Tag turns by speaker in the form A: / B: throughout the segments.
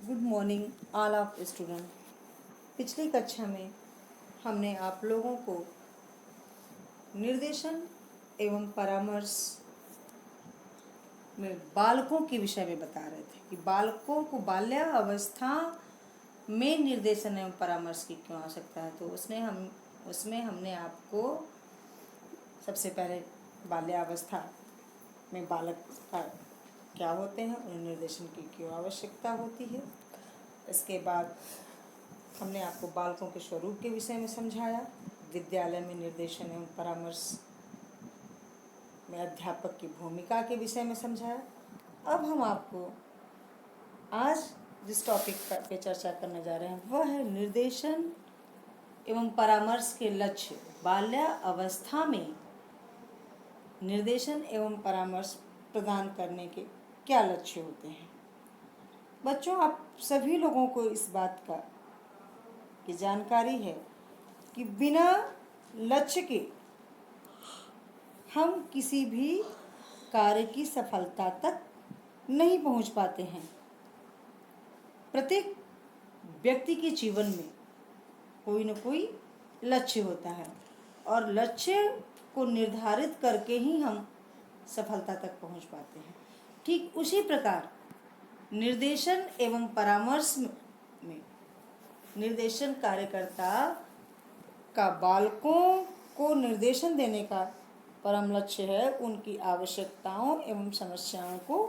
A: Good morning all of student. पिछली कक्षा में हमने आप लोगों को निर्देशन एवं परामर्श में बालकों के विषय में बता रहे थे कि बालकों को बाल्यावस्था में निर्देशन एवं परामर्श की क्यों आवश्यकता है। तो उसमें हमने आपको सबसे पहले बाल्यावस्था में बालक का क्या होते हैं, उन्हें निर्देशन की क्यों आवश्यकता होती है। इसके बाद हमने आपको बालकों के स्वरूप के विषय में समझाया, विद्यालय में निर्देशन एवं परामर्श में अध्यापक की भूमिका के विषय में समझाया। अब हम आपको आज जिस टॉपिक पे चर्चा करने जा रहे हैं वह है निर्देशन एवं परामर्श के लक्ष्य। बाल्यावस्था में निर्देशन एवं परामर्श प्रदान करने के क्या लक्ष्य होते हैं। बच्चों, आप सभी लोगों को इस बात की जानकारी है कि बिना लक्ष्य के हम किसी भी कार्य की सफलता तक नहीं पहुंच पाते हैं। प्रत्येक व्यक्ति के जीवन में कोई न कोई लक्ष्य होता है और लक्ष्य को निर्धारित करके ही हम सफलता तक पहुंच पाते हैं। ठीक उसी प्रकार निर्देशन एवं परामर्श में निर्देशन कार्यकर्ता का बालकों को निर्देशन देने का परम लक्ष्य है उनकी आवश्यकताओं एवं समस्याओं को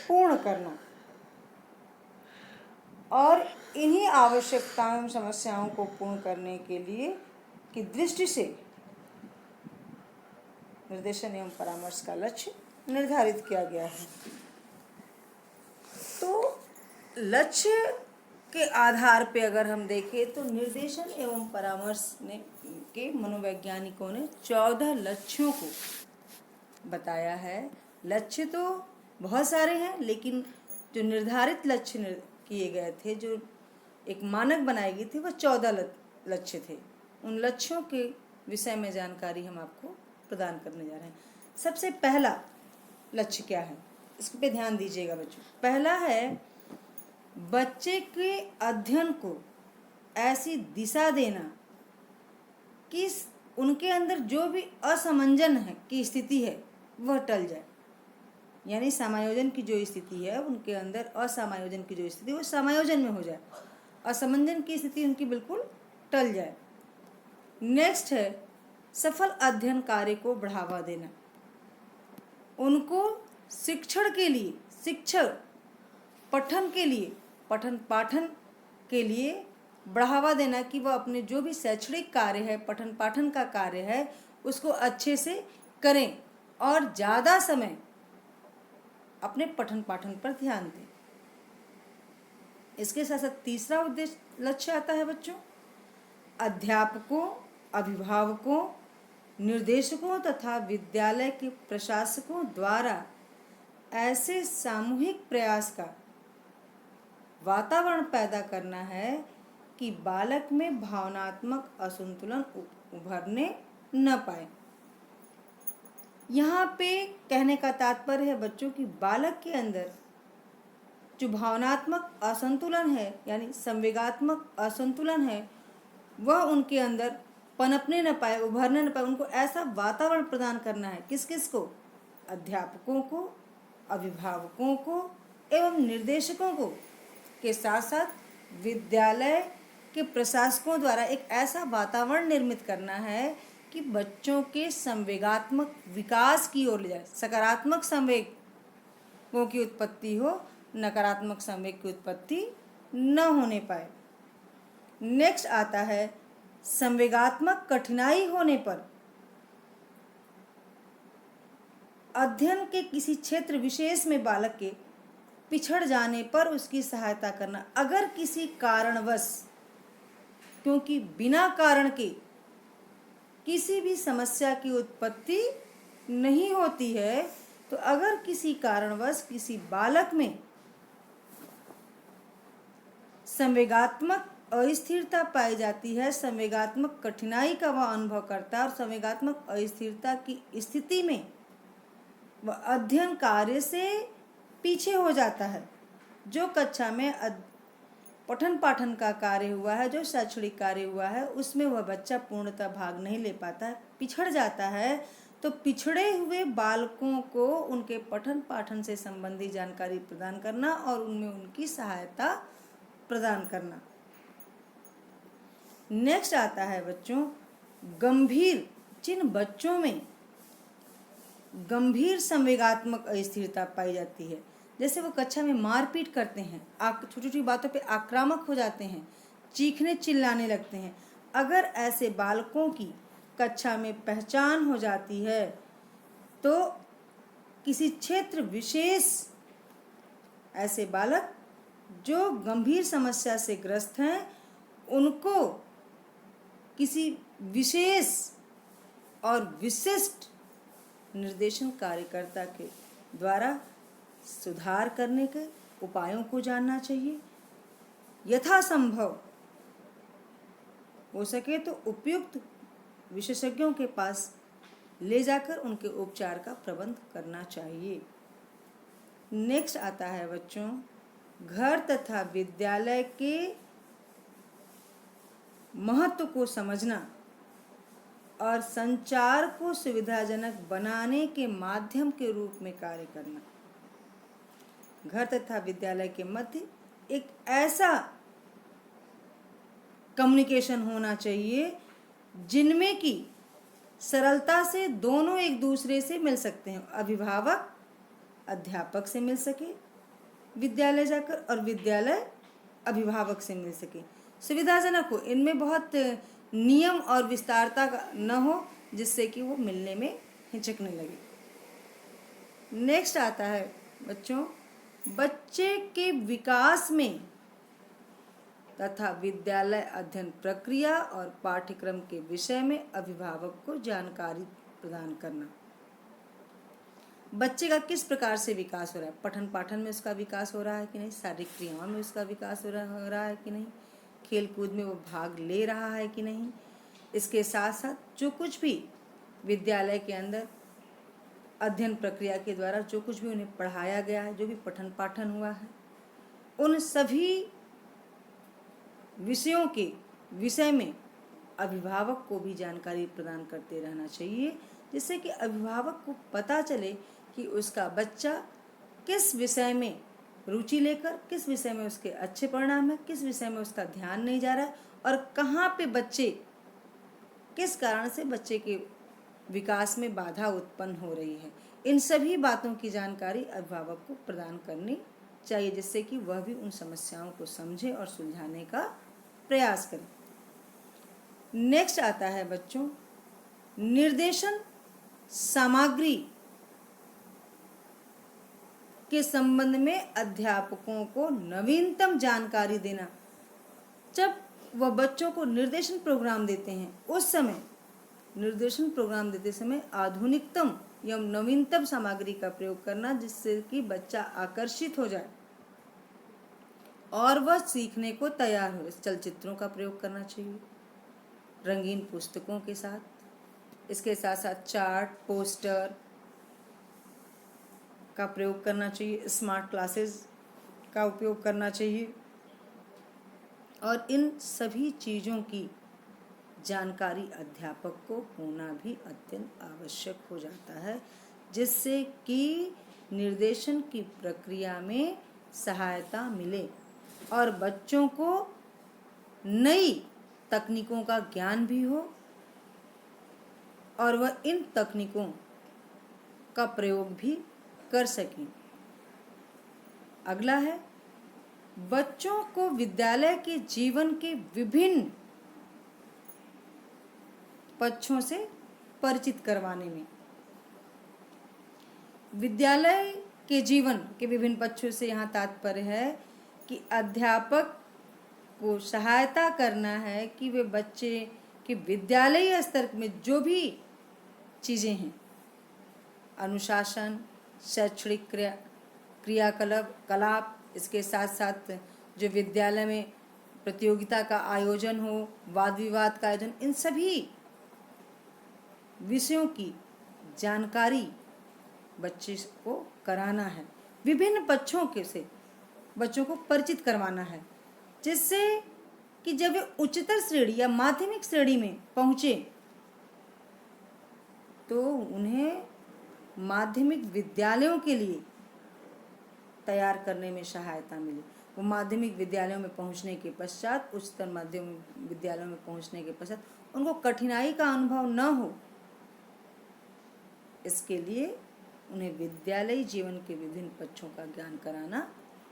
A: पूर्ण करना। और इन्हीं आवश्यकताओं एवं समस्याओं को पूर्ण करने के लिए की दृष्टि से निर्देशन एवं परामर्श का लक्ष्य निर्धारित किया गया है। तो लक्ष्य के आधार पे अगर हम देखें तो निर्देशन एवं परामर्श के मनोवैज्ञानिकों ने 14 लक्ष्यों को बताया है। लक्ष्य तो बहुत सारे हैं, लेकिन जो निर्धारित लक्ष्य किए गए थे, जो एक मानक बनाई गई थी, वह 14 लक्ष्य थे। उन लक्ष्यों के विषय में जानकारी हम आपको प्रदान करने जा रहे हैं। सबसे पहला लक्ष्य क्या है, इस पे ध्यान दीजिएगा बच्चों। पहला है बच्चे के अध्ययन को ऐसी दिशा देना कि उनके अंदर जो भी असमंजन है की स्थिति है वह टल जाए। यानी समायोजन की जो स्थिति है उनके अंदर, असमायोजन की जो स्थिति वो समायोजन में हो जाए, असमंजन की स्थिति उनकी बिल्कुल टल जाए। नेक्स्ट है सफल अध्ययन कार्य को बढ़ावा देना। उनको शिक्षण के लिए, पठन पाठन के लिए बढ़ावा देना कि वह अपने जो भी शैक्षणिक कार्य है, पठन पाठन का कार्य है, उसको अच्छे से करें और ज़्यादा समय अपने पठन पाठन पर ध्यान दें। इसके साथ साथ तीसरा उद्देश्य लक्ष्य आता है बच्चों, अध्यापकों, अभिभावकों, निर्देशकों तथा विद्यालय के प्रशासकों द्वारा ऐसे सामूहिक प्रयास का वातावरण पैदा करना है कि बालक में भावनात्मक असंतुलन उभरने न पाए। यहाँ पे कहने का तात्पर्य है बच्चों कि बालक के अंदर जो भावनात्मक असंतुलन है, यानी संवेगात्मक असंतुलन है, वह उनके अंदर पनपने न पाए, उभरने न पाए। उनको ऐसा वातावरण प्रदान करना है, किस किस को, अध्यापकों को, अभिभावकों को एवं निर्देशकों को, के साथ साथ विद्यालय के प्रशासकों द्वारा एक ऐसा वातावरण निर्मित करना है कि बच्चों के संवेगात्मक विकास की ओर ले जाए। सकारात्मक संवेगों की उत्पत्ति हो, नकारात्मक संवेग की उत्पत्ति न होने पाए। नेक्स्ट आता है संवेगात्मक कठिनाई होने पर अध्ययन के किसी क्षेत्र विशेष में बालक के पिछड़ जाने पर उसकी सहायता करना। अगर किसी कारणवश, क्योंकि बिना कारण के किसी भी समस्या की उत्पत्ति नहीं होती है, तो अगर किसी कारणवश किसी बालक में संवेगात्मक अस्थिरता पाई जाती है, संवेगात्मक कठिनाई का वह अनुभव करता है और संवेगात्मक अस्थिरता की स्थिति में वह अध्ययन कार्य से पीछे हो जाता है, जो कक्षा में पठन पाठन का कार्य हुआ है, जो शैक्षणिक कार्य हुआ है, उसमें वह बच्चा पूर्णतः भाग नहीं ले पाता है, पिछड़ जाता है, तो पिछड़े हुए बालकों को उनके पठन पाठन से संबंधी जानकारी प्रदान करना और उनमें उनकी सहायता प्रदान करना। नेक्स्ट आता है बच्चों गंभीर, जिन बच्चों में गंभीर संवेगात्मक अस्थिरता पाई जाती है, जैसे वो कक्षा में मारपीट करते हैं, छोटी छोटी बातों पे आक्रामक हो जाते हैं, चीखने चिल्लाने लगते हैं, अगर ऐसे बालकों की कक्षा में पहचान हो जाती है तो किसी क्षेत्र विशेष ऐसे बालक जो गंभीर समस्या से ग्रस्त हैं उनको किसी विशेष और विशिष्ट निर्देशन कार्यकर्ता के द्वारा सुधार करने के उपायों को जानना चाहिए। यथासंभव हो सके तो उपयुक्त विशेषज्ञों के पास ले जाकर उनके उपचार का प्रबंध करना चाहिए। नेक्स्ट आता है बच्चों घर तथा विद्यालय के महत्व को समझना और संचार को सुविधाजनक बनाने के माध्यम के रूप में कार्य करना। घर तथा विद्यालय के मध्य एक ऐसा कम्युनिकेशन होना चाहिए जिनमें कि सरलता से दोनों एक दूसरे से मिल सकते हैं। अभिभावक अध्यापक से मिल सके विद्यालय जाकर और विद्यालय अभिभावक से मिल सके, सुविधाजनक हो, इनमें बहुत नियम और विस्तारता न हो जिससे कि वो मिलने में हिचकने लगे। नेक्स्ट आता है बच्चों बच्चे के विकास में तथा विद्यालय अध्ययन प्रक्रिया और पाठ्यक्रम के विषय में अभिभावक को जानकारी प्रदान करना। बच्चे का किस प्रकार से विकास हो रहा है, पठन पाठन में उसका विकास हो रहा है कि नहीं, शारीरिक क्रियाओं में उसका विकास हो रहा है कि नहीं, खेल कूद में वो भाग ले रहा है कि नहीं। इसके साथ साथ जो कुछ भी विद्यालय के अंदर अध्ययन प्रक्रिया के द्वारा जो कुछ भी उन्हें पढ़ाया गया है, जो भी पठन पाठन हुआ है, उन सभी विषयों के विषय में अभिभावक को भी जानकारी प्रदान करते रहना चाहिए, जिससे कि अभिभावक को पता चले कि उसका बच्चा किस विषय में रुचि लेकर, किस विषय में उसके अच्छे परिणाम है, किस विषय में उसका ध्यान नहीं जा रहा है और कहाँ पे बच्चे किस कारण से बच्चे के विकास में बाधा उत्पन्न हो रही है। इन सभी बातों की जानकारी अभिभावक को प्रदान करनी चाहिए, जिससे कि वह भी उन समस्याओं को समझे और सुलझाने का प्रयास करें। नेक्स्ट आता है बच्चों निर्देशन सामग्री के संबंध में अध्यापकों को नवीनतम जानकारी देना। जब वह बच्चों को निर्देशन प्रोग्राम देते हैं उस समय निर्देशन प्रोग्राम देते समय आधुनिकतम एवं नवीनतम सामग्री का प्रयोग करना, जिससे कि बच्चा आकर्षित हो जाए और वह सीखने को तैयार हो। चलचित्रों का प्रयोग करना चाहिए रंगीन पुस्तकों के साथ, इसके साथ साथ चार्ट पोस्टर का प्रयोग करना चाहिए, स्मार्ट क्लासेस का उपयोग करना चाहिए और इन सभी चीज़ों की जानकारी अध्यापक को होना भी अत्यंत आवश्यक हो जाता है, जिससे कि निर्देशन की प्रक्रिया में सहायता मिले और बच्चों को नई तकनीकों का ज्ञान भी हो और वह इन तकनीकों का प्रयोग भी कर सकें। अगला है बच्चों को विद्यालय के जीवन के विभिन्न पक्षों से परिचित करवाने में। विद्यालय के जीवन के विभिन्न पक्षों से यहाँ तात्पर्य है कि अध्यापक को सहायता करना है कि वे बच्चे के विद्यालयी स्तर में जो भी चीज़ें हैं, अनुशासन, शैक्षणिक क्रियाकलाप, इसके साथ साथ जो विद्यालय में प्रतियोगिता का आयोजन हो, वाद विवाद का आयोजन, इन सभी विषयों की जानकारी बच्चे को कराना है। विभिन्न पक्षों के से बच्चों को परिचित करवाना है, जिससे कि जब वे उच्चतर श्रेणी या माध्यमिक श्रेणी में पहुँचे तो उन्हें माध्यमिक विद्यालयों के लिए तैयार करने में सहायता मिले। वो माध्यमिक विद्यालयों में पहुंचने के पश्चात, उच्चतर माध्यमिक विद्यालयों में पहुंचने के पश्चात उनको कठिनाई का अनुभव न हो, इसके लिए उन्हें विद्यालयी जीवन के विभिन्न पक्षों का ज्ञान कराना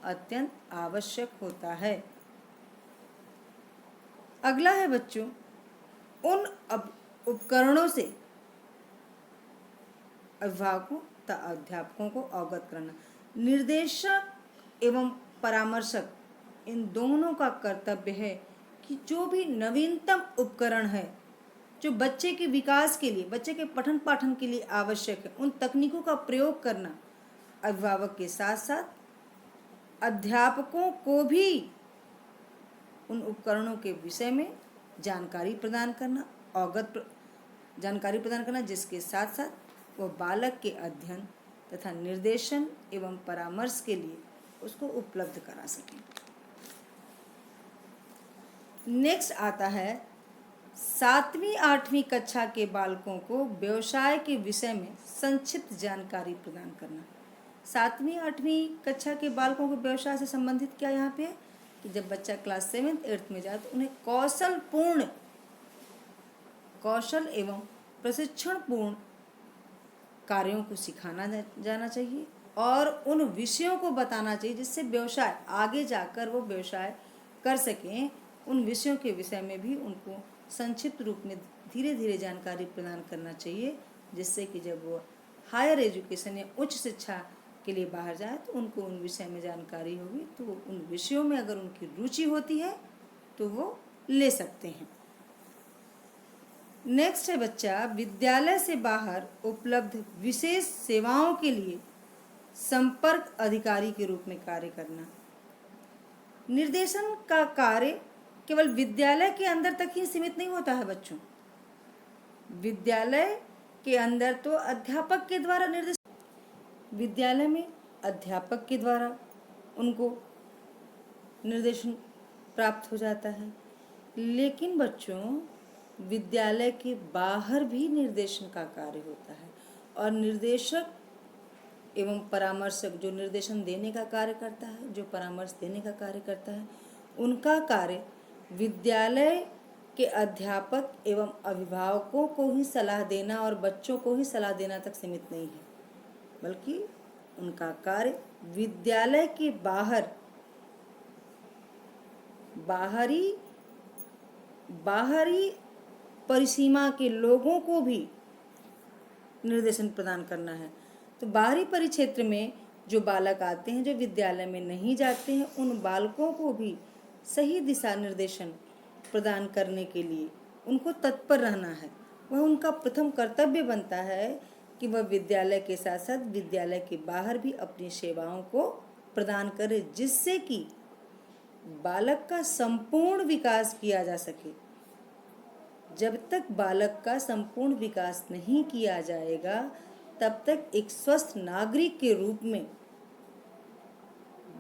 A: अत्यंत आवश्यक होता है। अगला है बच्चों, उन उपकरणों से अभिभावकों तथा अध्यापकों को अवगत कराना। निर्देशक एवं परामर्शक इन दोनों का कर्तव्य है कि जो भी नवीनतम उपकरण है जो बच्चे के विकास के लिए, बच्चे के पठन पाठन के लिए आवश्यक है, उन तकनीकों का प्रयोग करना अभिभावक के साथ साथ अध्यापकों को भी उन उपकरणों के विषय में जानकारी प्रदान करना, जानकारी प्रदान करना, जिसके साथ साथ वह बालक के अध्ययन तथा निर्देशन एवं परामर्श के लिए उसको उपलब्ध करा सकें। नेक्स्ट आता है 7वीं 8वीं कक्षा के बालकों को व्यवसाय के विषय में संक्षिप्त जानकारी प्रदान करना। 7वीं 8वीं कक्षा के बालकों को व्यवसाय से संबंधित क्या यहाँ पे है कि जब बच्चा क्लास 7th 8th में जाए तो उन्हें कौशल एवं प्रशिक्षणपूर्ण कार्यों को सिखाना जाना चाहिए और उन विषयों को बताना चाहिए जिससे व्यवसाय आगे जाकर वो व्यवसाय कर सकें। उन विषयों के विषय में भी उनको संक्षिप्त रूप में धीरे धीरे जानकारी प्रदान करना चाहिए, जिससे कि जब वो हायर एजुकेशन या उच्च शिक्षा के लिए बाहर जाए तो उनको उन विषय में जानकारी होगी, तो उन विषयों में अगर उनकी रुचि होती है तो वो ले सकते हैं। नेक्स्ट है बच्चा, विद्यालय से बाहर उपलब्ध विशेष सेवाओं के लिए संपर्क अधिकारी के रूप में कार्य करना। निर्देशन का कार्य केवल विद्यालय के अंदर तक ही सीमित नहीं होता है बच्चों। विद्यालय के अंदर तो अध्यापक के द्वारा विद्यालय में अध्यापक के द्वारा उनको निर्देशन प्राप्त हो जाता है, लेकिन बच्चों विद्यालय के बाहर भी निर्देशन का कार्य होता है और निर्देशक एवं परामर्शक जो निर्देशन देने का कार्य करता है, जो परामर्श देने का कार्य करता है, उनका कार्य विद्यालय के अध्यापक एवं अभिभावकों को ही सलाह देना और बच्चों को ही सलाह देना तक सीमित नहीं है, बल्कि उनका कार्य विद्यालय के बाहरी परिसीमा के लोगों को भी निर्देशन प्रदान करना है। तो बाहरी परिक्षेत्र में जो बालक आते हैं, जो विद्यालय में नहीं जाते हैं, उन बालकों को भी सही दिशा निर्देशन प्रदान करने के लिए उनको तत्पर रहना है। वह उनका प्रथम कर्तव्य बनता है कि वह विद्यालय के साथ साथ विद्यालय के बाहर भी अपनी सेवाओं को प्रदान करे, जिससे कि बालक का संपूर्ण विकास किया जा सके। जब तक बालक का संपूर्ण विकास नहीं किया जाएगा तब तक एक स्वस्थ नागरिक के रूप में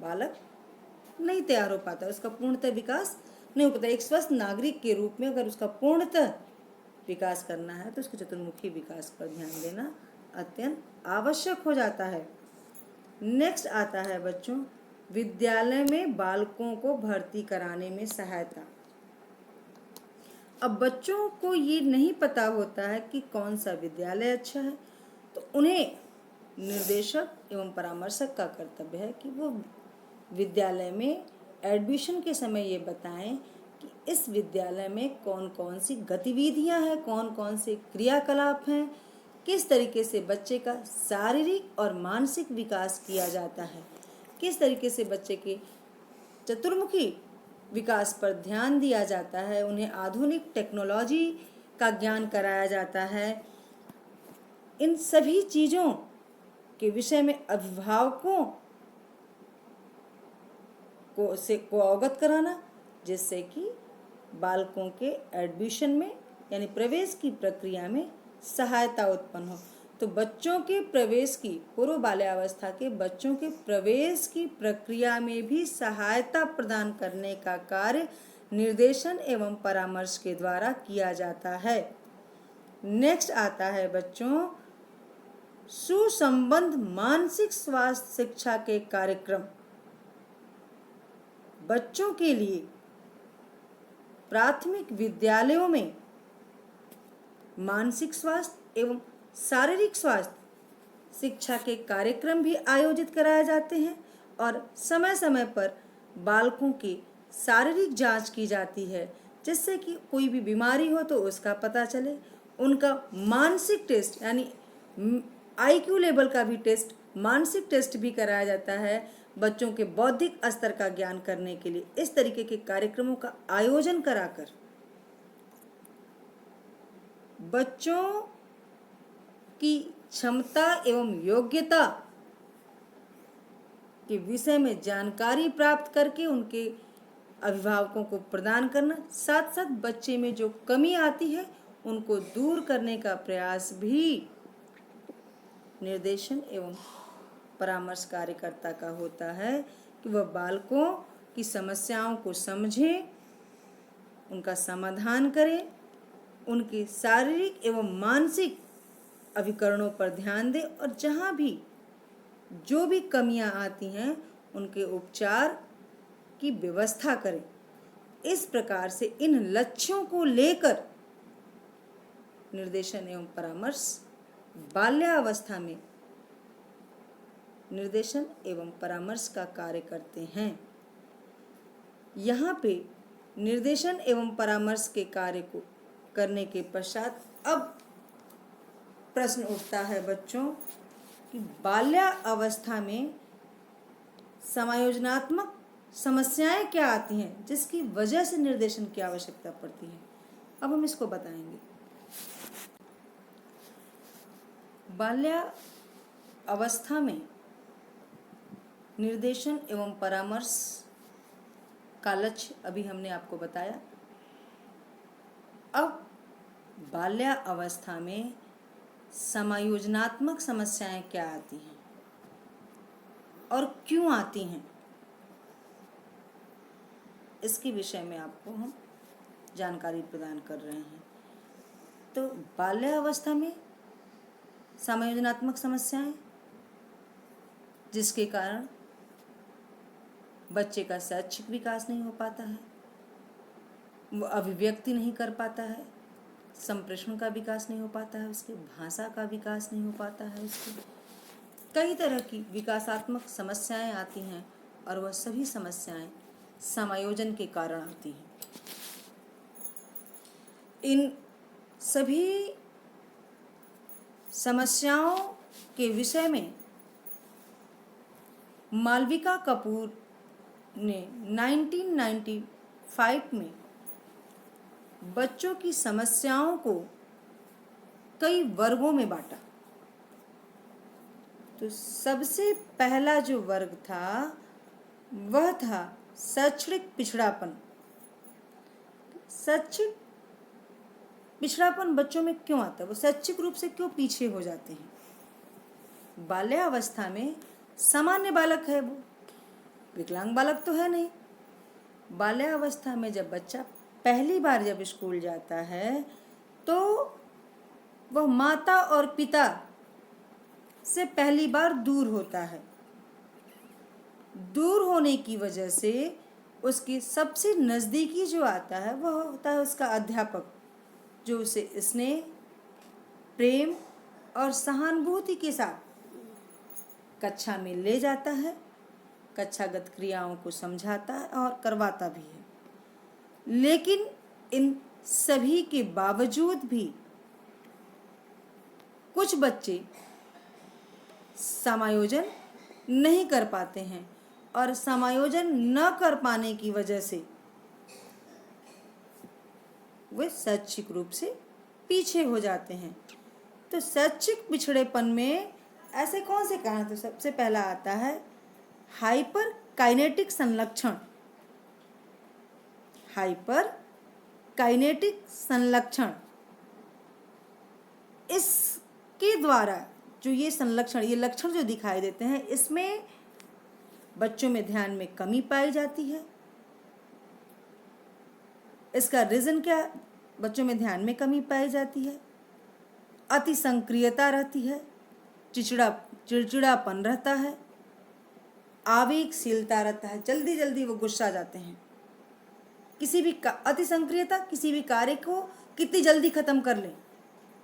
A: बालक नहीं तैयार हो पाता, उसका पूर्णतः विकास नहीं हो पाता। एक स्वस्थ नागरिक के रूप में अगर उसका पूर्णतः विकास करना है तो उसके चतुर्मुखी विकास पर ध्यान देना अत्यंत आवश्यक हो जाता है। नेक्स्ट आता है बच्चों, विद्यालय में बालकों को भर्ती कराने में सहायता। अब बच्चों को ये नहीं पता होता है कि कौन सा विद्यालय अच्छा है, तो उन्हें निर्देशक एवं परामर्शक का कर्तव्य है कि वो विद्यालय में एडमिशन के समय ये बताएं कि इस विद्यालय में कौन कौन सी गतिविधियां हैं, कौन कौन से क्रियाकलाप हैं, किस तरीके से बच्चे का शारीरिक और मानसिक विकास किया जाता है, किस तरीके से बच्चे के चतुर्मुखी विकास पर ध्यान दिया जाता है, उन्हें आधुनिक टेक्नोलॉजी का ज्ञान कराया जाता है। इन सभी चीज़ों के विषय में अभिभावकों को अवगत कराना, जिससे कि बालकों के एडमिशन में यानी प्रवेश की प्रक्रिया में सहायता उत्पन्न हो। तो बच्चों के प्रवेश की, पूर्व बाल्यावस्था के बच्चों के प्रवेश की प्रक्रिया में भी सहायता प्रदान करने का कार्य निर्देशन एवं परामर्श के द्वारा किया जाता है। नेक्स्ट आता है बच्चों, सुसंबद्ध मानसिक स्वास्थ्य शिक्षा के कार्यक्रम। बच्चों के लिए प्राथमिक विद्यालयों में मानसिक स्वास्थ्य एवं शारीरिक स्वास्थ्य शिक्षा के कार्यक्रम भी आयोजित कराए जाते हैं और समय समय पर बालकों की शारीरिक जांच की जाती है, जिससे कि कोई भी बीमारी हो तो उसका पता चले। उनका मानसिक टेस्ट यानी IQ लेवल का भी टेस्ट, मानसिक टेस्ट भी कराया जाता है बच्चों के बौद्धिक स्तर का ज्ञान करने के लिए। इस तरीके के कार्यक्रमों का आयोजन कराकर बच्चों की क्षमता एवं योग्यता के विषय में जानकारी प्राप्त करके उनके अभिभावकों को प्रदान करना, साथ साथ बच्चे में जो कमी आती है उनको दूर करने का प्रयास भी निर्देशन एवं परामर्श कार्यकर्ता का होता है कि वह बालकों की समस्याओं को समझे, उनका समाधान करे, उनके शारीरिक एवं मानसिक अभिकरणों पर ध्यान दे और जहाँ भी जो भी कमियां आती हैं उनके उपचार की व्यवस्था करें। इस प्रकार से इन लक्ष्यों को लेकर निर्देशन एवं परामर्श बाल्यावस्था में निर्देशन एवं परामर्श का कार्य करते हैं। यहाँ पे निर्देशन एवं परामर्श के कार्य को करने के पश्चात अब प्रश्न उठता है बच्चों कि बाल्यावस्था में समायोजनात्मक समस्याएं क्या आती हैं जिसकी वजह से निर्देशन की आवश्यकता पड़ती है। अब हम इसको बताएंगे। बाल्यावस्था में निर्देशन एवं परामर्श का लक्ष्य अभी हमने आपको बताया। अब बाल्यावस्था में समायोजनात्मक समस्याएं क्या आती हैं और क्यों आती हैं, इसके विषय में आपको हम जानकारी प्रदान कर रहे हैं। तो बाल्यावस्था में समायोजनात्मक समस्याएं, जिसके कारण बच्चे का शैक्षिक विकास नहीं हो पाता है, वो अभिव्यक्ति नहीं कर पाता है, संप्रेषण का विकास नहीं हो पाता है, उसकी भाषा का विकास नहीं हो पाता है, उसकी कई तरह की विकासात्मक समस्याएं आती हैं और वह सभी समस्याएं समायोजन के कारण आती हैं। इन सभी समस्याओं के विषय में मालविका कपूर ने 1995 में बच्चों की समस्याओं को कई वर्गों में बांटा। तो सबसे पहला जो वर्ग था वह था शैक्षणिक पिछड़ापन। शैक्षिक पिछड़ापन बच्चों में क्यों आता है, वो शैक्षिक रूप से क्यों पीछे हो जाते हैं। बाल्यावस्था में सामान्य बालक है, वो विकलांग बालक तो है नहीं। बाल्यावस्था में जब बच्चा पहली बार जब स्कूल जाता है तो वह माता और पिता से पहली बार दूर होता है। दूर होने की वजह से उसकी सबसे नज़दीकी जो आता है वह होता है उसका अध्यापक, जो उसे स्नेह, प्रेम और सहानुभूति के साथ कक्षा में ले जाता है, कक्षागत क्रियाओं को समझाता है और करवाता भी है। लेकिन इन सभी के बावजूद भी कुछ बच्चे समायोजन नहीं कर पाते हैं और समायोजन न कर पाने की वजह से वे शैक्षिक रूप से पीछे हो जाते हैं। तो शैक्षिक पिछड़ेपन में ऐसे कौन से कारण? तो सबसे पहला आता है हाइपर काइनेटिक संलक्षण। हाइपर काइनेटिक संलक्षण, इसके द्वारा जो ये संलक्षण, ये लक्षण जो दिखाई देते हैं, इसमें बच्चों में ध्यान में कमी पाई जाती है। इसका रीज़न क्या? बच्चों में ध्यान में कमी पाई जाती है, अति सक्रियता रहती है, चिड़चिड़ापन रहता है, आवेगशीलता रहता है, जल्दी जल्दी वो गुस्सा जाते हैं। अति सक्रियता, किसी भी कार्य को कितनी जल्दी ख़त्म कर लें,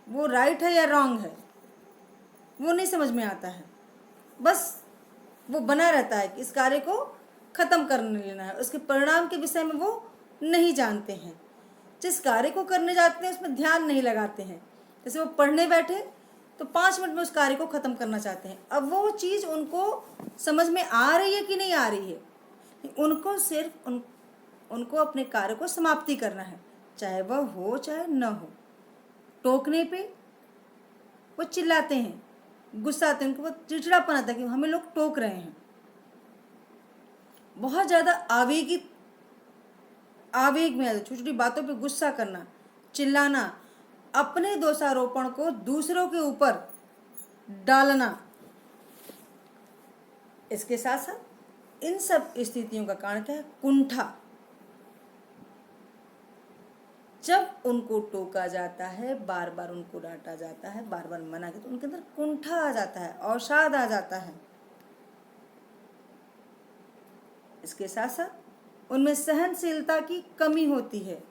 A: वो राइट है या रॉन्ग है वो नहीं समझ में आता है। बस वो बना रहता है कि इस कार्य को ख़त्म कर लेना है, उसके परिणाम के विषय में वो नहीं जानते हैं। जिस कार्य को करने जाते हैं उसमें ध्यान नहीं लगाते हैं। जैसे वो पढ़ने बैठे तो 5 मिनट में उस कार्य को ख़त्म करना चाहते हैं। अब वो चीज़ उनको समझ में आ रही है कि नहीं आ रही है, उनको सिर्फ उनको अपने कार्य को समाप्ति करना है, चाहे वह हो चाहे न हो। टोकने पे वो चिल्लाते हैं, गुस्सा आते हैं, उनको बहुत चिड़चिड़ापन आता है कि हमें लोग टोक रहे हैं। बहुत ज़्यादा आवेग में छोटी छोटी बातों पे गुस्सा करना, चिल्लाना, अपने दोषारोपण को दूसरों के ऊपर डालना। इसके साथ साथ इन सब स्थितियों का कारण क्या है? कुंठा। जब उनको टोका जाता है, बार बार उनको डांटा जाता है, बार बार मना किया, तो उनके अंदर कुंठा आ जाता है, अवसाद आ जाता है। इसके साथ साथ उनमें सहनशीलता की कमी होती है,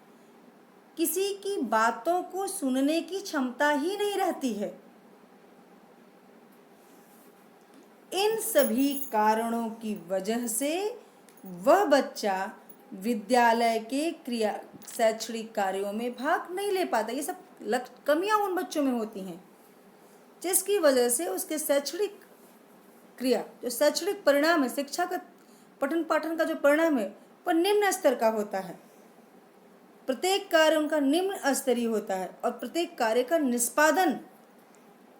A: किसी की बातों को सुनने की क्षमता ही नहीं रहती है। इन सभी कारणों की वजह से वह बच्चा विद्यालय के शैक्षणिक कार्यों में भाग नहीं ले पाता। ये सब कमियां उन बच्चों में होती हैं, जिसकी वजह से उसके शैक्षणिक क्रिया, जो शैक्षणिक परिणाम है, शिक्षा का पठन पाठन का जो परिणाम है, वह निम्न स्तर का होता है। प्रत्येक कार्य उनका निम्न स्तरीय होता है और प्रत्येक कार्य का निष्पादन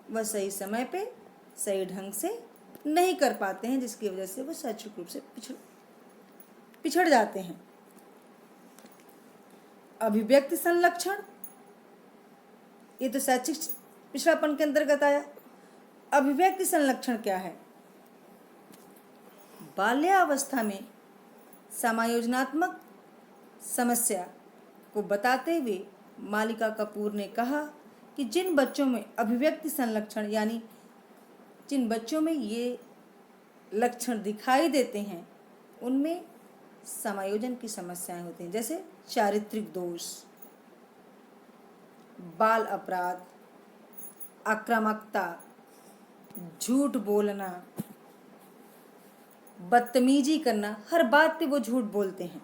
A: वह सही समय पे सही ढंग से नहीं कर पाते हैं, जिसकी वजह से वह शैक्षणिक रूप से पिछड़ जाते हैं। अभिव्यक्ति संलक्षण, ये तो शैक्षिक पिछड़ापन के अंतर्गत आया। अभिव्यक्ति संलक्षण क्या है? बाल्यावस्था में समायोजनात्मक समस्या को बताते हुए मालिका कपूर ने कहा कि जिन बच्चों में अभिव्यक्ति संलक्षण, यानी जिन बच्चों में ये लक्षण दिखाई देते हैं, उनमें समायोजन की समस्याएं होती हैं, जैसे चारित्रिक दोष, बाल अपराध, आक्रामकता, झूठ बोलना, बदतमीजी करना, हर बात पे वो झूठ बोलते हैं।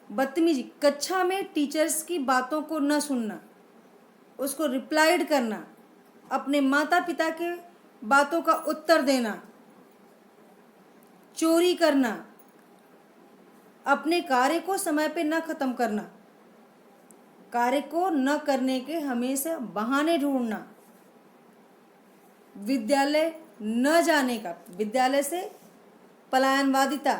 A: बदतमीजी, कक्षा में टीचर्स की बातों को न सुनना, उसको रिप्लाइड करना, अपने माता पिता के बातों का उत्तर देना, चोरी करना, अपने कार्य को समय पे न खत्म करना, कार्य को न करने के हमेशा बहाने ढूंढना, विद्यालय न जाने का, विद्यालय से पलायनवादिता,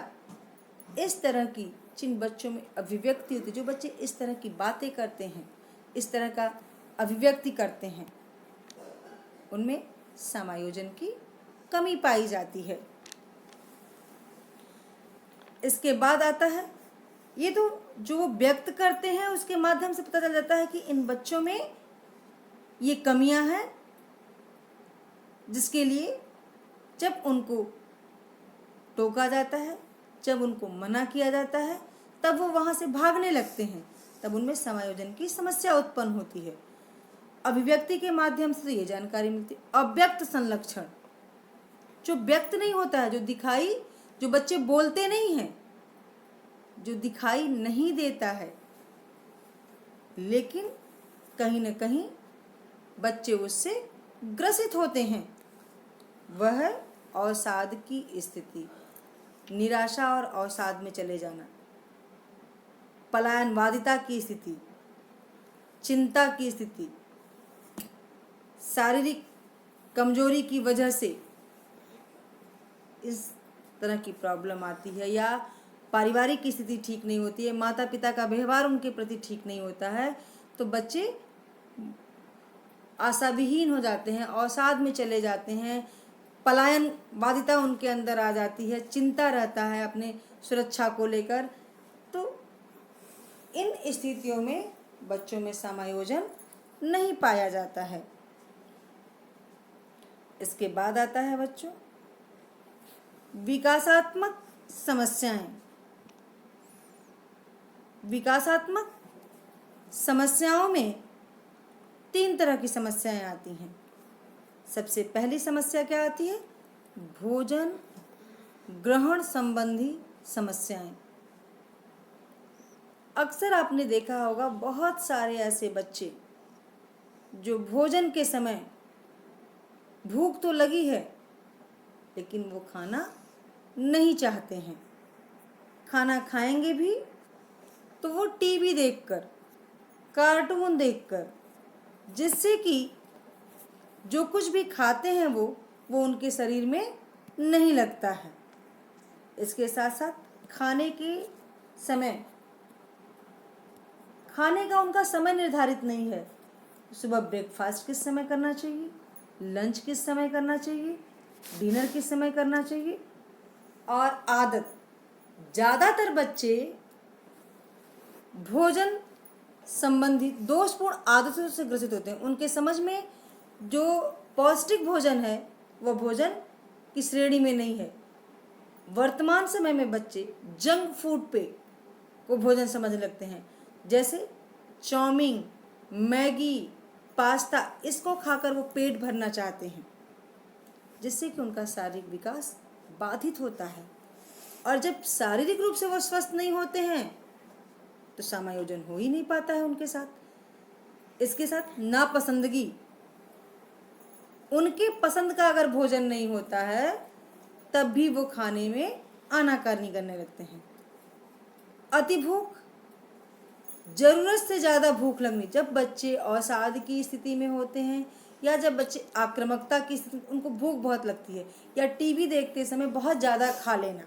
A: इस तरह की जिन बच्चों में अभिव्यक्ति होती है, जो बच्चे इस तरह की बातें करते हैं, इस तरह का अभिव्यक्ति करते हैं, उनमें समायोजन की कमी पाई जाती है। इसके बाद आता है, ये तो जो वो व्यक्त करते हैं उसके माध्यम से पता चल जाता है कि इन बच्चों में ये कमियां हैं, जिसके लिए जब उनको टोका जाता है, जब उनको मना किया जाता है, तब वो वहाँ से भागने लगते हैं, तब उनमें समायोजन की समस्या उत्पन्न होती है। अभिव्यक्ति के माध्यम से ये जानकारी मिलती है। अव्यक्त संलक्षण, जो व्यक्त नहीं होता है, जो बच्चे बोलते नहीं हैं, जो दिखाई नहीं देता है, लेकिन कहीं न कहीं बच्चे उससे ग्रसित होते हैं, वह अवसाद की स्थिति, निराशा और अवसाद में चले जाना, पलायनवादिता की स्थिति, चिंता की स्थिति, शारीरिक कमजोरी की वजह से इस तरह की प्रॉब्लम आती है, या पारिवारिक की स्थिति ठीक नहीं होती है, माता पिता का व्यवहार उनके प्रति ठीक नहीं होता है, तो बच्चे आशा विहीन हो जाते हैं, अवसाद में चले जाते हैं, पलायन बाधिता उनके अंदर आ जाती है, चिंता रहता है अपने सुरक्षा को लेकर। तो इन स्थितियों में बच्चों में समायोजन नहीं पाया जाता है। इसके बाद आता है बच्चों विकासात्मक समस्याएं। विकासात्मक समस्याओं में 3 तरह की समस्याएं आती हैं। सबसे पहली समस्या क्या आती है? भोजन ग्रहण संबंधी समस्याएं। अक्सर आपने देखा होगा बहुत सारे ऐसे बच्चे जो भोजन के समय भूख तो लगी है लेकिन वो खाना नहीं चाहते हैं। खाना खाएंगे भी तो वो टीवी देखकर, कार्टून देखकर, जिससे कि जो कुछ भी खाते हैं वो उनके शरीर में नहीं लगता है। इसके साथ साथ खाने का उनका समय निर्धारित नहीं है। सुबह ब्रेकफास्ट किस समय करना चाहिए, लंच किस समय करना चाहिए, डिनर किस समय करना चाहिए। और आदत, ज़्यादातर बच्चे भोजन संबंधी दोषपूर्ण आदतों से ग्रसित होते हैं। उनके समझ में जो पौष्टिक भोजन है वह भोजन की श्रेणी में नहीं है। वर्तमान समय में बच्चे जंक फूड को भोजन समझने लगते हैं, जैसे चाउमीन, मैगी, पास्ता, इसको खाकर वो पेट भरना चाहते हैं, जिससे कि उनका शारीरिक विकास बाधित होता है। और जब शारीरिक रूप से वो स्वस्थ नहीं होते हैं तो समायोजन हो ही नहीं पाता है उनके साथ। इसके साथ नापसंदगी, उनके पसंद का अगर भोजन नहीं होता है तब भी वो खाने में आनाकानी करने लगते हैं। अति भूख, जरूरत से ज़्यादा भूख लगनी। जब बच्चे अवसाद की स्थिति में होते हैं या जब बच्चे आक्रामकता की स्थिति, उनको भूख बहुत लगती है, या टीवी देखते समय बहुत ज़्यादा खा लेना,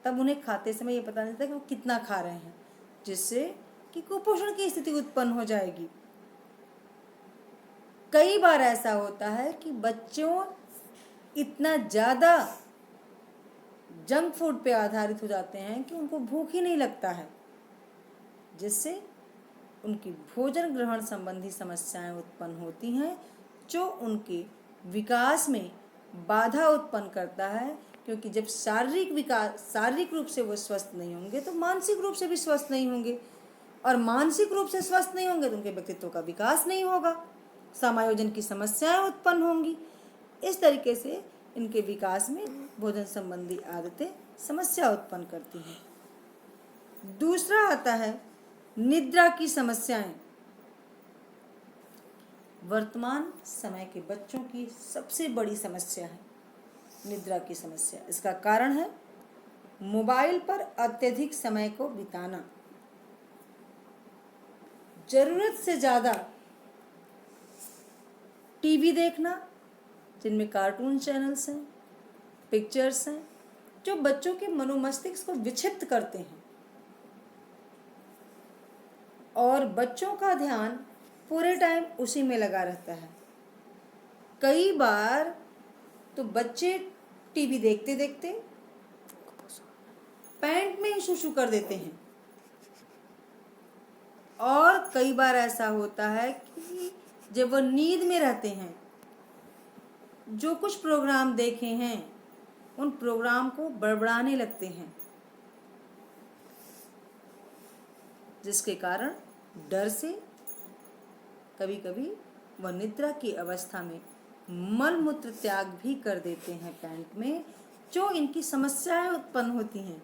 A: तब उन्हें खाते समय ये पता नहीं चलता कि वो कितना खा रहे हैं, जिससे कि कुपोषण की स्थिति उत्पन्न हो जाएगी। कई बार ऐसा होता है कि बच्चों इतना ज़्यादा जंक फूड पे आधारित हो जाते हैं कि उनको भूख ही नहीं लगता है, जिससे उनकी भोजन ग्रहण संबंधी समस्याएं उत्पन्न होती हैं, जो उनके विकास में बाधा उत्पन्न करता है। क्योंकि जब शारीरिक रूप से वो स्वस्थ नहीं होंगे तो मानसिक रूप से भी स्वस्थ नहीं होंगे, और मानसिक रूप से स्वस्थ नहीं होंगे तो उनके व्यक्तित्व का विकास नहीं होगा, समायोजन की समस्याएं उत्पन्न होंगी। इस तरीके से इनके विकास में भोजन संबंधी आदतें समस्या उत्पन्न करती हैं। दूसरा आता है निद्रा की समस्याएं। वर्तमान समय के बच्चों की सबसे बड़ी समस्या है निद्रा की समस्या। इसका कारण है मोबाइल पर अत्यधिक समय को बिताना, जरूरत से ज़्यादा टीवी देखना, जिनमें कार्टून चैनल्स हैं, पिक्चर्स हैं, जो बच्चों के मनोमस्तिष्क को विक्षिप्त करते हैं, और बच्चों का ध्यान पूरे टाइम उसी में लगा रहता है। कई बार तो बच्चे टीवी देखते देखते पैंट में ही शुशु कर देते हैं, और कई बार ऐसा होता है कि जब वो नींद में रहते हैं, जो कुछ प्रोग्राम देखे हैं उन प्रोग्राम को बड़बड़ाने लगते हैं, जिसके कारण डर से कभी कभी वह निद्रा की अवस्था में मल मूत्र त्याग भी कर देते हैं पैंट में, जो इनकी समस्याएं उत्पन्न होती हैं।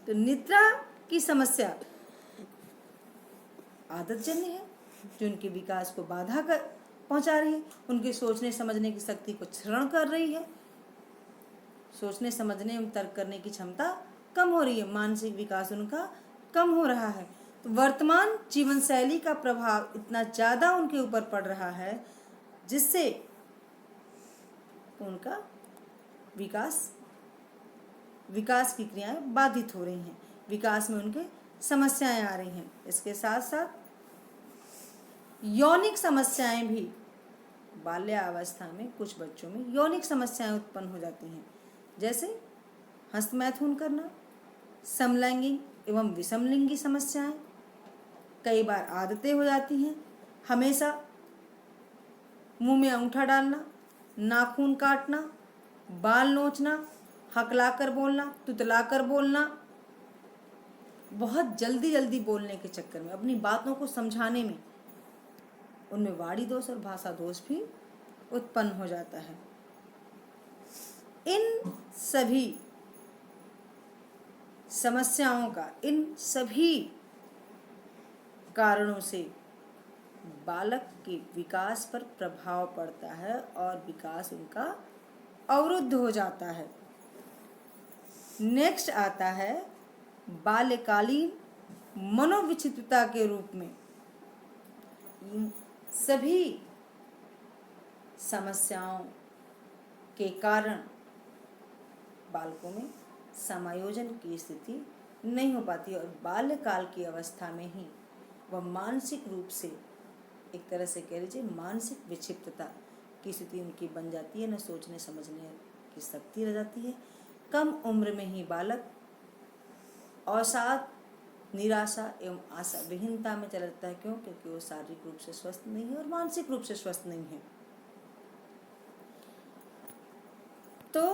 A: तो निद्रा की समस्या आदतजन्य है, जो उनके विकास को बाधा पहुंचा रही है, उनके सोचने समझने की शक्ति को क्षरण कर रही है, सोचने समझने एवं तर्क करने की क्षमता कम हो रही है, मानसिक विकास उनका कम हो रहा है। तो वर्तमान जीवन शैली का प्रभाव इतना ज़्यादा उनके ऊपर पड़ रहा है, जिससे उनका विकास की क्रियाएं बाधित हो रही हैं, विकास में उनके समस्याएं आ रही हैं। इसके साथ साथ यौनिक समस्याएं भी बाल्यावस्था में कुछ बच्चों में यौनिक समस्याएं उत्पन्न हो जाती हैं, जैसे हस्तमैथुन करना, समलैंगिक एवं विषमलिंगी समस्याएं, कई बार आदतें हो जाती हैं, हमेशा मुंह में अंगूठा डालना, नाखून काटना, बाल नोचना, हकलाकर बोलना, तुतलाकर बोलना, बहुत जल्दी जल्दी बोलने के चक्कर में, अपनी बातों को समझाने में उनमें वाणी दोष और भाषा दोष भी उत्पन्न हो जाता है। इन सभी समस्याओं का, इन सभी कारणों से बालक के विकास पर प्रभाव पड़ता है और विकास उनका अवरुद्ध हो जाता है। नेक्स्ट आता है बाल्यकालीन मनोविक्षिप्तता के रूप में। इन सभी समस्याओं के कारण बालकों में समायोजन की स्थिति नहीं हो पाती और बाल्यकाल की अवस्था में ही वह मानसिक रूप से, एक तरह से कह लीजिए मानसिक विक्षिप्तता की स्थिति उनकी बन जाती है, न सोचने समझने की शक्ति रह जाती है। कम उम्र में ही बालक अवसाद, निराशा एवं आशा विहीनता में चला जाता है। क्यों? क्योंकि वो शारीरिक रूप से स्वस्थ नहीं है और मानसिक रूप से स्वस्थ नहीं है। तो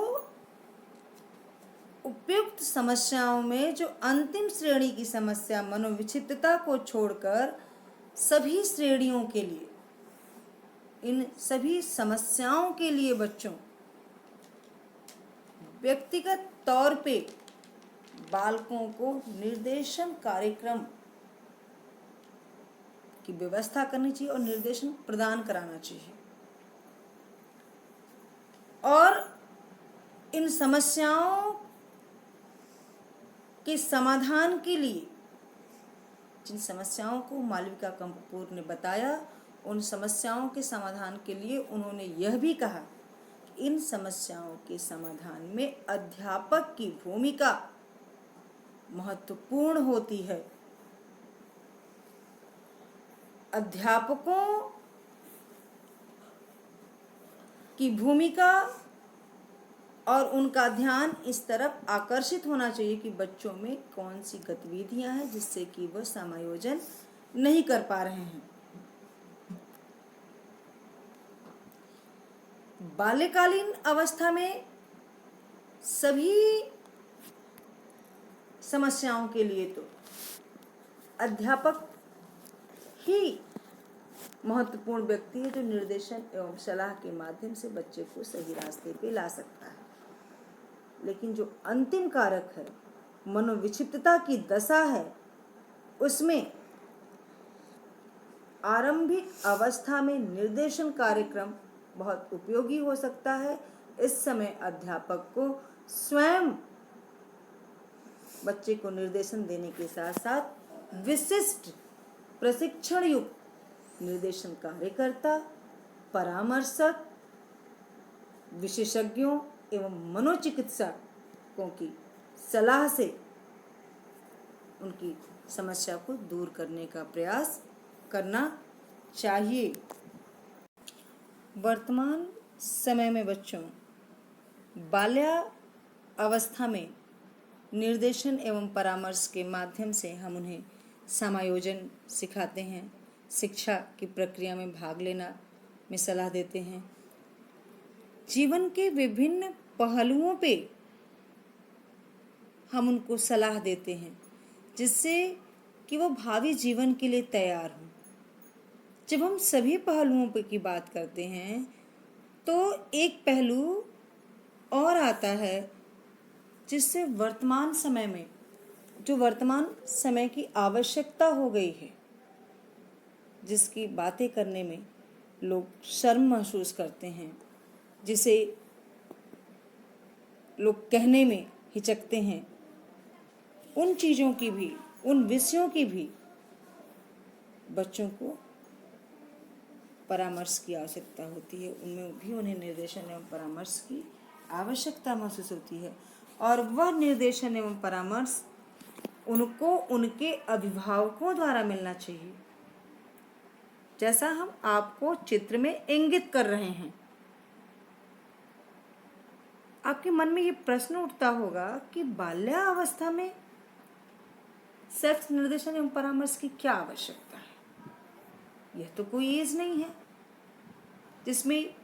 A: उपयुक्त समस्याओं में जो अंतिम श्रेणी की समस्या मनोविक्षिप्तता को छोड़कर सभी श्रेणियों के लिए, इन सभी समस्याओं के लिए बच्चों व्यक्तिगत तौर पे बालकों को निर्देशन कार्यक्रम की व्यवस्था करनी चाहिए और निर्देशन प्रदान कराना चाहिए। और इन समस्याओं के समाधान के लिए, जिन समस्याओं को मालविका कपूर ने बताया, उन समस्याओं के समाधान के लिए उन्होंने यह भी कहा कि इन समस्याओं के समाधान में अध्यापक की भूमिका महत्वपूर्ण होती है। अध्यापकों की भूमिका और उनका ध्यान इस तरफ आकर्षित होना चाहिए कि बच्चों में कौन सी गतिविधियां हैं जिससे कि वह समायोजन नहीं कर पा रहे हैं। बाल्यकालीन अवस्था में सभी समस्याओं के लिए तो अध्यापक ही महत्वपूर्ण व्यक्ति है जो निर्देशन एवं सलाह के माध्यम से बच्चे को सही रास्ते पे ला सकता है। लेकिन जो अंतिम कारक है, मनोविक्षिप्तता की दशा है, उसमें आरंभिक अवस्था में निर्देशन कार्यक्रम बहुत उपयोगी हो सकता है। इस समय अध्यापक को स्वयं बच्चे को निर्देशन देने के साथ साथ विशिष्ट प्रशिक्षण युक्त निर्देशन कार्यकर्ता, परामर्शक, विशेषज्ञों एवं मनोचिकित्सकों की सलाह से उनकी समस्या को दूर करने का प्रयास करना चाहिए। वर्तमान समय में बच्चों बाल्यावस्था में निर्देशन एवं परामर्श के माध्यम से हम उन्हें समायोजन सिखाते हैं, शिक्षा की प्रक्रिया में भाग लेना में सलाह देते हैं, जीवन के विभिन्न पहलुओं पे हम उनको सलाह देते हैं जिससे कि वो भावी जीवन के लिए तैयार हों। जब हम सभी पहलुओं पे की बात करते हैं तो एक पहलू और आता है जिससे वर्तमान समय में, जो वर्तमान समय की आवश्यकता हो गई है, जिसकी बातें करने में लोग शर्म महसूस करते हैं, जिसे लोग कहने में हिचकते हैं, उन चीज़ों की भी, उन विषयों की भी बच्चों को परामर्श की आवश्यकता होती है। उनमें भी उन्हें निर्देशन एवं परामर्श की आवश्यकता महसूस होती है और वह निर्देशन एवं परामर्श उनको उनके अभिभावकों द्वारा मिलना चाहिए। जैसा हम आपको चित्र में इंगित कर रहे हैं। आपके मन में ये प्रश्न उठता होगा कि बाल्यावस्था में सेक्स निर्देशन एवं परामर्श की क्या आवश्यकता है। यह तो कोई एज नहीं है जिसमें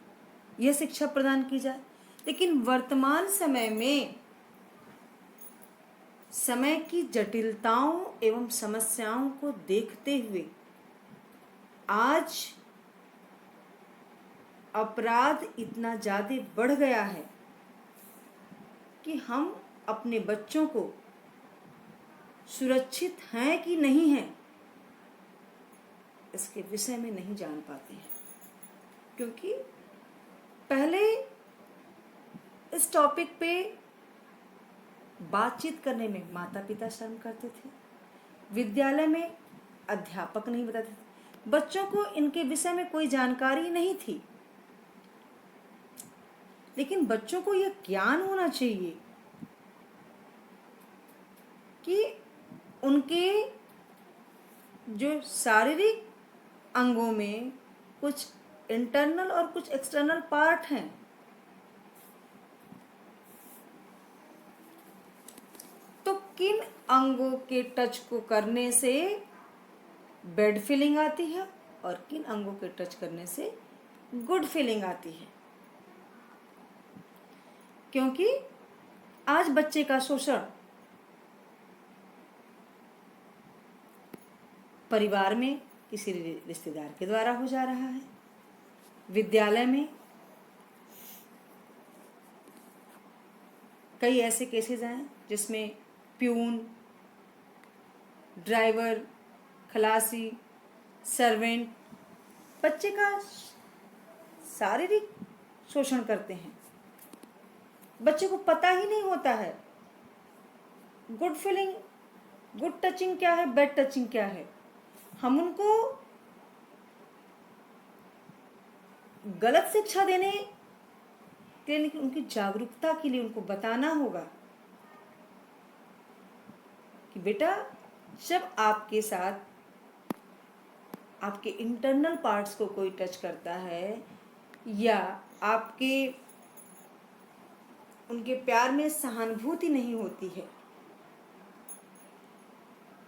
A: यह शिक्षा प्रदान की जाए। लेकिन वर्तमान समय में समय की जटिलताओं एवं समस्याओं को देखते हुए आज अपराध इतना ज़्यादा बढ़ गया है कि हम अपने बच्चों को सुरक्षित हैं कि नहीं हैं इसके विषय में नहीं जान पाते हैं। क्योंकि पहले इस टॉपिक पे बातचीत करने में माता पिता शर्म करते थे, विद्यालय में अध्यापक नहीं बताते थे, बच्चों को इनके विषय में कोई जानकारी नहीं थी। लेकिन बच्चों को यह ज्ञान होना चाहिए कि उनके जो शारीरिक अंगों में कुछ इंटरनल और कुछ एक्सटर्नल पार्ट हैं। तो किन अंगों के टच को करने से बैड फीलिंग आती है और किन अंगों के टच करने से गुड फीलिंग आती है। क्योंकि आज बच्चे का शोषण परिवार में किसी रिश्तेदार के द्वारा हो जा रहा है, विद्यालय में कई ऐसे केसेस हैं जिसमें प्यून, ड्राइवर, खलासी, सर्वेंट बच्चे का शारीरिक शोषण करते हैं। बच्चे को पता ही नहीं होता है गुड फीलिंग, गुड टचिंग क्या है, बैड टचिंग क्या है। हम उनको गलत शिक्षा देने के लिए, उनकी जागरूकता के लिए उनको बताना होगा कि बेटा जब आपके साथ आपके इंटरनल पार्ट्स को कोई टच करता है या आपके उनके प्यार में सहानुभूति नहीं होती है,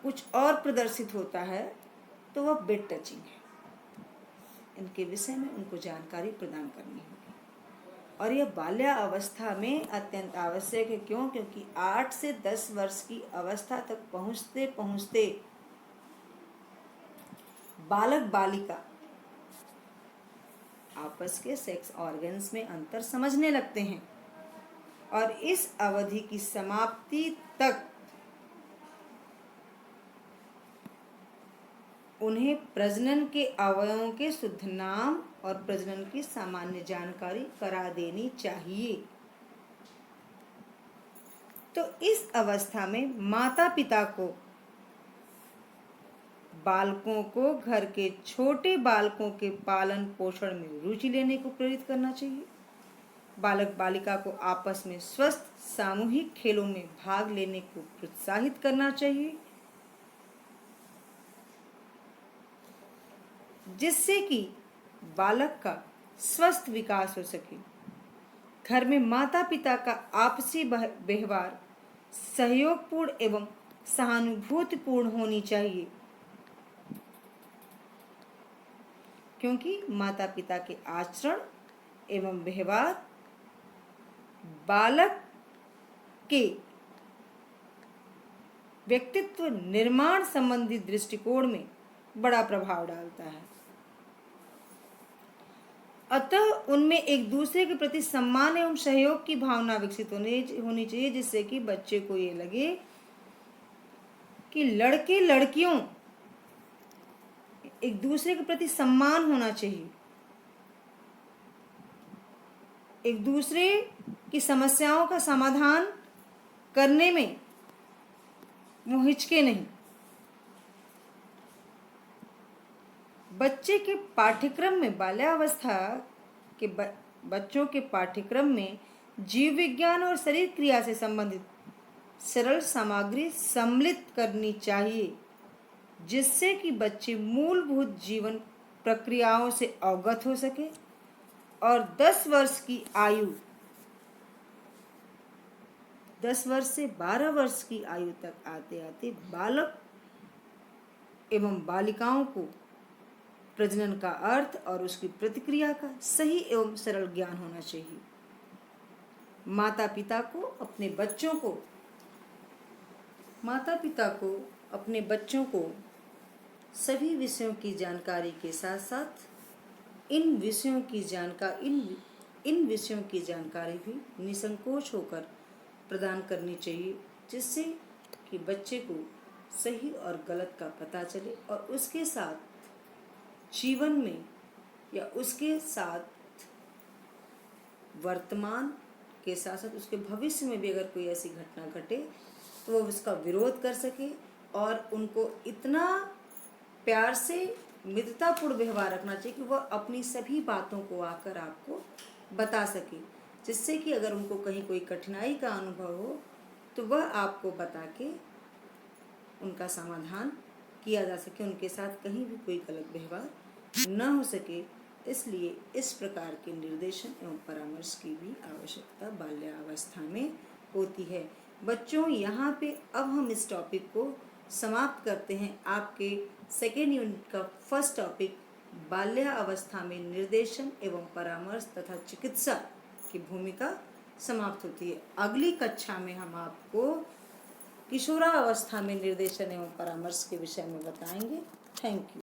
A: कुछ और प्रदर्शित होता है, तो वह बेड टचिंग है। इनके विषय में उनको जानकारी प्रदान करनी होगी और यह बाल्यावस्था में अत्यंत आवश्यक है। क्यों? क्योंकि 8 से 10 वर्ष की अवस्था तक पहुंचते पहुंचते बालक बालिका आपस के सेक्स ऑर्गन्स में अंतर समझने लगते हैं और इस अवधि की समाप्ति तक उन्हें प्रजनन के अवयवों के शुद्ध नाम और प्रजनन की सामान्य जानकारी करा देनी चाहिए। तो इस अवस्था में माता पिता को बालकों को घर के छोटे बालकों के पालन पोषण में रुचि लेने को प्रेरित करना चाहिए। बालक बालिका को आपस में स्वस्थ सामूहिक खेलों में भाग लेने को प्रोत्साहित करना चाहिए, जिससे कि बालक का स्वस्थ विकास हो सके। घर में माता पिता का आपसी व्यवहार सहयोगपूर्ण एवं सहानुभूतिपूर्ण होनी चाहिए, क्योंकि माता पिता के आचरण एवं व्यवहार बालक के व्यक्तित्व निर्माण संबंधी दृष्टिकोण में बड़ा प्रभाव डालता है। अतः उनमें एक दूसरे के प्रति सम्मान एवं सहयोग की भावना विकसित होनी चाहिए, जिससे कि बच्चे को ये लगे कि लड़के लड़कियों एक दूसरे के प्रति सम्मान होना चाहिए, एक दूसरे की समस्याओं का समाधान करने में वो हिचके नहीं। बच्चे के पाठ्यक्रम में बाल्यावस्था के बच्चों के पाठ्यक्रम में जीव विज्ञान और शरीर क्रिया से संबंधित सरल सामग्री सम्मिलित करनी चाहिए, जिससे कि बच्चे मूलभूत जीवन प्रक्रियाओं से अवगत हो सके और 10 वर्ष की आयु 10 वर्ष से 12 वर्ष की आयु तक आते आते बालक एवं बालिकाओं को प्रजनन का अर्थ और उसकी प्रतिक्रिया का सही एवं सरल ज्ञान होना चाहिए। माता पिता को अपने बच्चों को सभी विषयों की जानकारी के साथ साथ इन विषयों की जानकारी भी निसंकोच होकर प्रदान करनी चाहिए, जिससे कि बच्चे को सही और गलत का पता चले और उसके साथ जीवन में या उसके साथ वर्तमान के साथ साथ उसके भविष्य में भी अगर कोई ऐसी घटना घटे तो वो उसका विरोध कर सके और उनको इतना प्यार से मित्रतापूर्ण व्यवहार रखना चाहिए कि वह अपनी सभी बातों को आकर आपको बता सके, जिससे कि अगर उनको कहीं कोई कठिनाई का अनुभव हो तो वह आपको बता के उनका समाधान किया जा सके, उनके साथ कहीं भी कोई गलत व्यवहार न हो सके। इसलिए इस प्रकार के निर्देशन एवं परामर्श की भी आवश्यकता बाल्यावस्था में होती है। बच्चों, यहाँ पे अब हम इस टॉपिक को समाप्त करते हैं। आपके सेकेंड यूनिट का फर्स्ट टॉपिक बाल्यावस्था में निर्देशन एवं परामर्श तथा चिकित्सा की भूमिका समाप्त होती है। अगली कक्षा में हम आपको किशोरावस्था में निर्देशन एवं परामर्श के विषय में बताएंगे। Thank you.